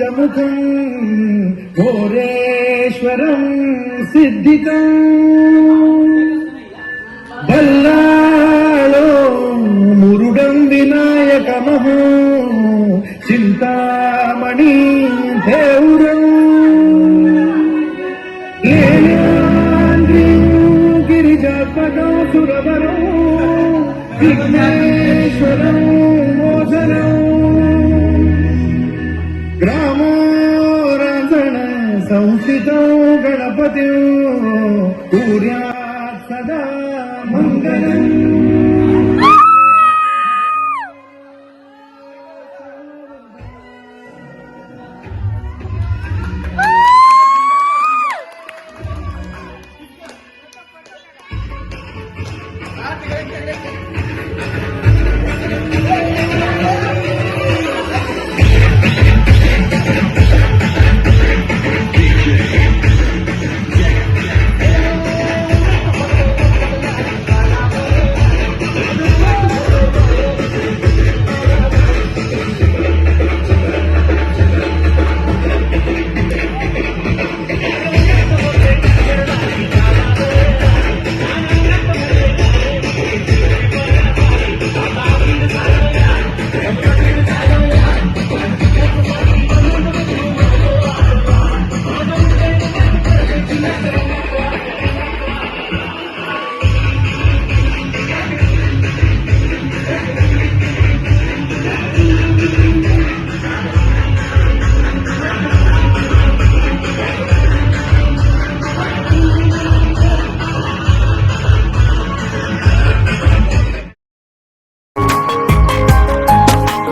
प्रमुखं घोरेश्वरं सिद्धितं बल्लालो मुरुडं विनायकमहो चिंतामणि देवरं गिरिजापदं सुरवरं विघ्नेश्वरं मोचनं ग्रामो रांजण संस्थितो गणपतिं कुर्यात् सदा मंगलम्.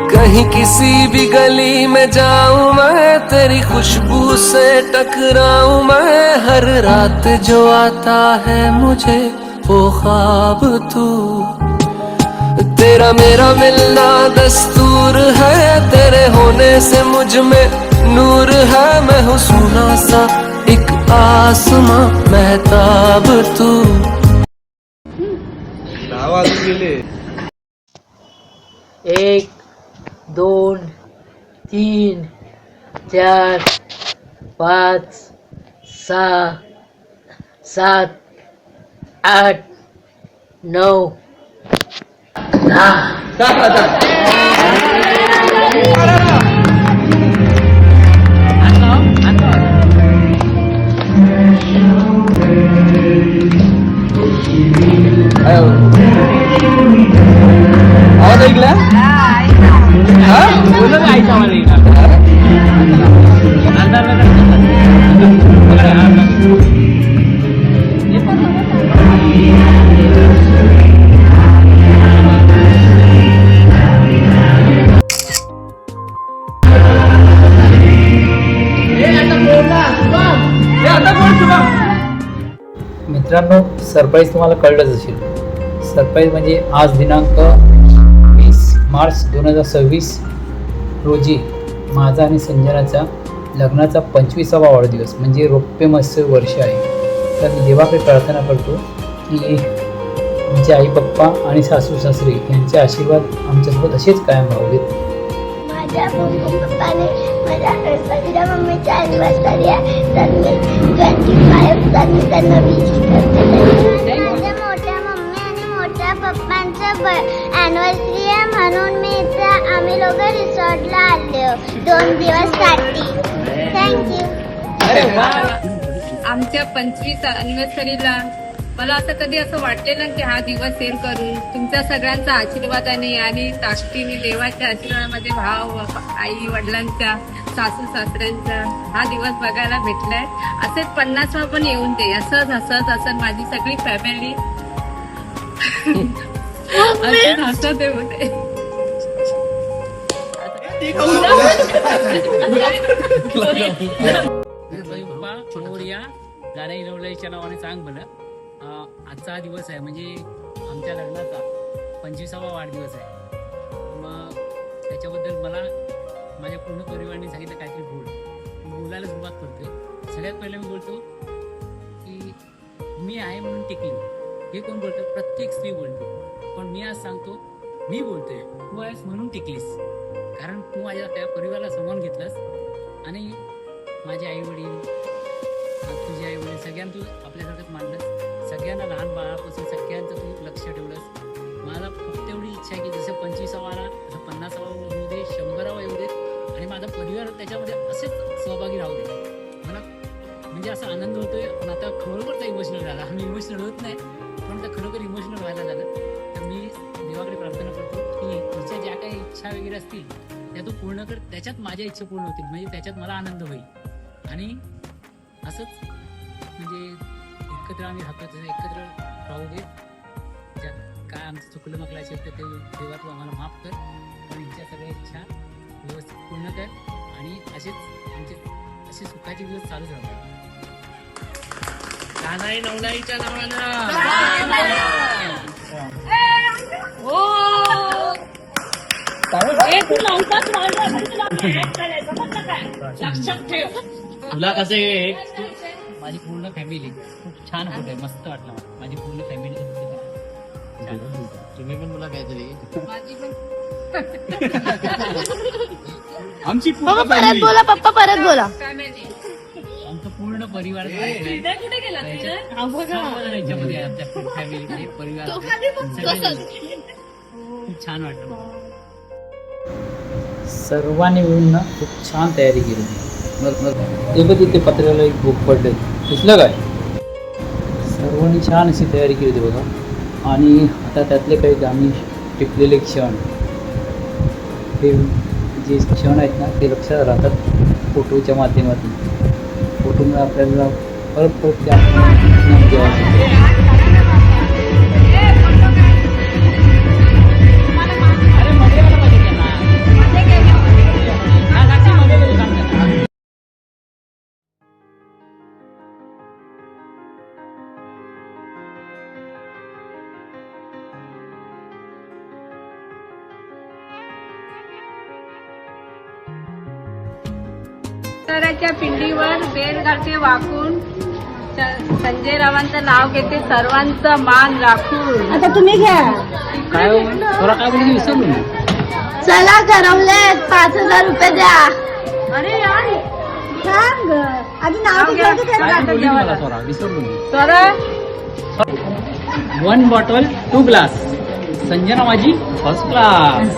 कहीं किसी भी गली में जाऊं मैं, तेरी खुशबू से टकराऊं मैं, हर रात जो आता है मुझे वो ख्वाब तू, तेरा मेरा मिलना दस्तूर है, तेरे होने से मुझ में नूर है, मैं हूँ सोना सा एक आसमां महताब तू. एक 2 3 4 5 6 7 8 9 मित्रांनो, सरप्राईज तुम्हाला कळलंच असेल. सरप्राईज म्हणजे आज दिनांक 20 मार्च 2026 रोजी माझा आणि संजनाचा लग्नाचा 25वा वाढदिवस म्हणजे रौप्य महोत्सव वर्ष आहे. तर मी देवाकडे प्रार्थना करतो की आमचे आई पप्पा आणि सासू सासरे यांचे आशीर्वाद आमच्यासोबत असेच कायम राहू देत. माझ्या पप्पाने माझ्या मम्मीच्या ॲनिव्हर्सरी आहे तर मी 25 त्यांनी त्यांना विश करते. माझ्या मोठ्या मम्मी आणि मोठ्या पप्पांचं ॲनिव्हर्सरी आहे म्हणून आम्ही लोक रिसॉर्टला आलो 2 दिवससाठी. थँक्यू. आमच्या 25 ॲनिव्हर्सरीला मला असं कधी असं वाटलेलं की हा दिवस येईल करून तुमच्या सगळ्यांचा आशीर्वादाने आणि ताकदीने देवाच्या आशीर्वादामध्ये भाव आई वडिलांच्या सासू सासऱ्यांचा हा दिवस बघायला भेटलाय. असेच 50वा पण येऊन दे. असंच हसत हसत माझी सगळी फॅमिली हसत होते. गाण्या नावाने सांग म्हणा. आजचा हा दिवस आहे म्हणजे आमच्या लग्नाचा 25वा वाढदिवस आहे. मग त्याच्याबद्दल मला माझ्या पूर्ण परिवाराने सांगितलं काहीतरी बोल. बोलायला सुरुवात करतोय. सगळ्यात पहिलं मी बोलतो की मी आहे म्हणून टिकली. हे कोण बोलतं? प्रत्येक स्त्री बोलते. पण मी आज सांगतो मी बोलतोय तू आहेस म्हणून टिकलीस. कारण तू माझ्या त्या परिवाराला सामावून घेतलंस आणि माझे आई वडील, तुझे आई वडील सगळ्यांना तू आपल्यासारखंच मांडलंस, सगळ्यांना लहान बाळापासून सगळ्यांचं तू लक्ष ठेवलंस. मला फक्त एवढी इच्छा आहे की जसं 25वा जसं 50वा येऊ दे, 100वा येऊ दे आणि माझा परिवार त्याच्यामध्ये असेच सहभागी राहू दे. मला म्हणजे असा आनंद होतोय. पण आता खरोखरचा इमोशनल झाला. आम्ही इमोशनल होत नाही, पण आता खरोखर इमोशनल व्हायला झालं. तर मी देवाकडे प्रार्थना करतो की तुझ्या ज्या काही इच्छा वगैरे असतील त्या तू पूर्ण कर, त्याच्यात माझ्या इच्छा पूर्ण होतील, म्हणजे त्याच्यात मला आनंद होईल. आणि असंच म्हणजे एकत्र आम्ही राहतो, तसं एकत्र राहू दे. ज्यात काय आमचं चुकलं मकलं असेल तर ते देवा तू आम्हाला माफ कर, पण यांच्या सगळ्या इच्छा व्यवस्थित पूर्ण कर आणि असेच आमचे असे सुखाचे दिवस चालूच राहतात. कानाई नवनाईच्या तुला कसे माझी पूर्ण फॅमिली खूप छान फोटो आहे, मस्त वाटलं मला. माझी पूर्ण फॅमिली तुम्ही पण मुला काहीतरी आमची पप्पा परत बोला, पप्पा परत बोला. आमचं पूर्ण परिवार याच्यामध्ये आपल्या फॅमिलीमध्ये परिवार खूप छान वाटलं मला. सर्वांनी मिळून ना खूप छान तयारी केली. ते बघ तिथे पत्र्याला एक बुक पडले, दिसलं काय? सर्वांनी छान अशी तयारी केली होती बघा. आणि आता त्यातले काही आम्ही टिपलेले क्षण, हे जे क्षण आहेत ना ते लक्षात राहतात फोटोच्या माध्यमातून. फोटोमुळे आपल्याला परत परत त्या विठ्ठलाच्या पिंडीवर बेल घालते वाकून, संजय रावांचं नाव घेते सर्वांचा मान राखून. आता तुम्ही घ्या. काय थोडा काय बोलली विसरलो मी. चला ठरवले 5,000 रुपये द्या. अरे यार सांग आधी नाव घेतलं काय बोलली मला थोडा विसरलो मी. तर 1 बॉटल 2 ग्लास. संजना माझी फर्स्ट क्लास.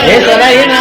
हे चला ये ना.